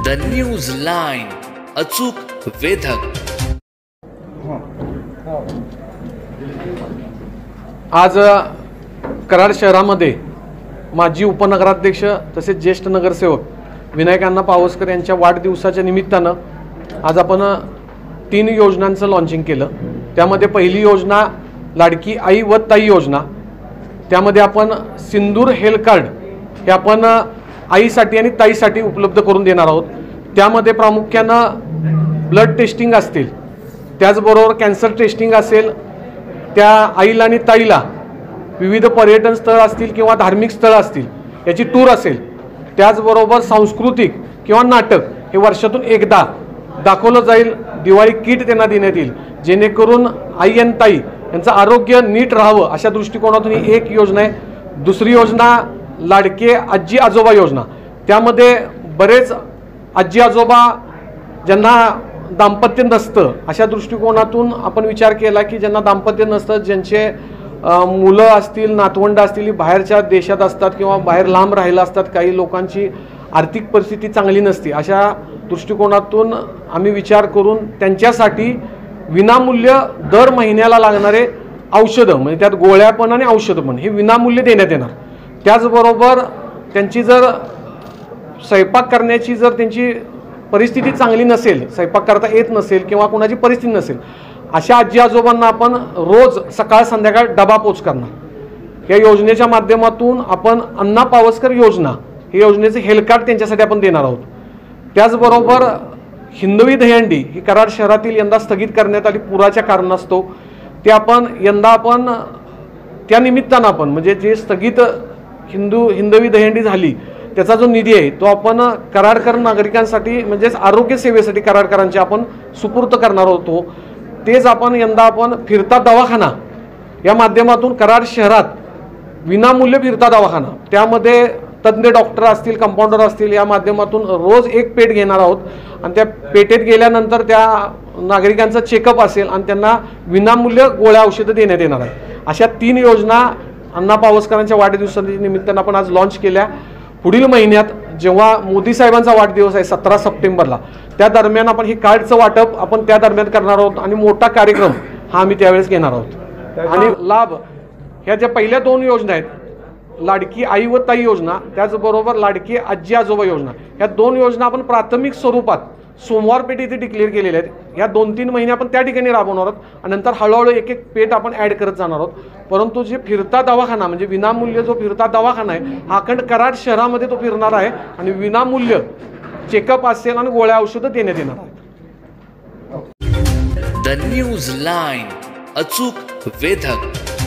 The news line, अचूक वेधक। आज कराड शहरामध्ये माजी उपनगराध्यक्ष तसेच ज्येष्ठ नगरसेवक विनायक अण्णा पावसकर यांच्या वाढदिवसाच्या निमित्तानं आज आपण 3 योजनांचं लॉन्चिंग केलं। त्यामध्ये पहिली योजना लाडकी आई व ताई योजना। त्यामध्ये आपण सिंदूर हेल्थ कार्ड हे आपण आईसाठी आणि ताईसाठी उपलब्ध करून देणार आहोत। त्यामध्ये प्रामुख्यानं ब्लड टेस्टिंग असतील, त्याचबरोबर कॅन्सर टेस्टिंग असेल, त्या आईला आणि ताईला विविध पर्यटन स्थळ असतील किंवा धार्मिक स्थळ असतील याची टूर असेल, त्याचबरोबर सांस्कृतिक किंवा नाटक हे वर्षातून एकदा दाखवलं जाईल। दिवाळी किट त्यांना देण्यात येईल जेणेकरून आई आणि ताई यांचं आरोग्य नीट राहावं अशा दृष्टिकोनातून ही एक योजना आहे। दुसरी योजना लाडके आजी आजोबा योजना। त्यामध्ये बरेच आजी आजोबा ज्यांना दाम्पत्य नसतं अशा दृष्टिकोनातून आपण विचार केला की ज्यांना दाम्पत्य नसतं, ज्यांचे मुलं असतील, नातवंड असतील, बाहेरच्या देशात असतात किंवा बाहेर लांब राहिला असतात, काही लोकांची आर्थिक परिस्थिती चांगली नसते, अशा दृष्टिकोनातून आम्ही विचार करून त्यांच्यासाठी विनामूल्य दर महिन्याला लागणारे औषधं, म्हणजे त्यात गोळ्या पण आणि औषधं पण हे विनामूल्य देण्यात येणार। त्याचबरोबर त्यांची जर स्वयंपाक करण्याची जर त्यांची परिस्थिती चांगली नसेल, स्वयंपाक करता येत नसेल किंवा कोणाची परिस्थिती नसेल, अशा आजी आजोबांना आपण रोज सकाळ संध्याकाळ डबा पोच करणार। या योजनेच्या माध्यमातून आपण अण्णा पावसकर योजना ही योजनेचे हेल्थ कार्ड त्यांच्यासाठी आपण देणार आहोत। त्याचबरोबर हिंदवी दहीहंडी ही कराड शहरातील यंदा स्थगित करण्यात आली पुराच्या कारणास्तव। ते आपण यंदा आपण त्या निमित्तानं आपण म्हणजे जे स्थगित हिंदवी दहीहंडी झाली त्याचा जो निधी आहे तो आपण कराडकर नागरिकांसाठी म्हणजेच आरोग्य सेवेसाठी कराडकरांचे आपण सुपूर्द करणार होतो। तेच आपण यंदा आपण फिरता दवाखाना या माध्यमातून कराड शहरात विनामूल्य फिरता दवाखाना, त्यामध्ये तज्ञ डॉक्टर असतील, कंपाऊंडर असतील, या माध्यमातून रोज एक पेट घेणार आहोत आणि त्या पेटेत गेल्यानंतर त्या नागरिकांचा चेकअप असेल आणि त्यांना विनामूल्य गोळ्या औषधं देण्यात येणार आहे। अशा 3 योजना अण्णा पावसकरांच्या वाढदिवसाच्या निमित्तानं आपण आज लॉन्च केल्या। पुढील महिन्यात जेव्हा मोदी साहेबांचा वाढदिवस आहे 17 सप्टेंबरला, त्या दरम्यान आपण ही कार्डचं वाटप आपण त्या दरम्यान करणार आहोत आणि मोठा कार्यक्रम हा आम्ही त्यावेळेस घेणार आहोत। आणि लाभ ह्या ज्या पहिल्या 2 योजना आहेत, लाडकी आई व ताई योजना, त्याचबरोबर लाडकी आजी आजोबा योजना, ह्या 2 योजना आपण प्राथमिक स्वरूपात सोमवार पेठ इथे डिक्लेअर केलेल्या आहेत। ह्या 2-3 महिने आपण त्या ठिकाणी राबवणार आहोत आणि नंतर हळूहळू एक पेठ आपण ॲड करत जाणार आहोत। परंतु जे फिरता दवाखाना म्हणजे विनामूल्य जो फिरता दवाखाना आहे हा अखंड कराड शहरामध्ये तो फिरणार आहे आणि विनामूल्य चेकअप असेल आणि गोळ्या औषधं देण्यात येणार आहेत। द न्यूज लाईन, अचूक वेधक।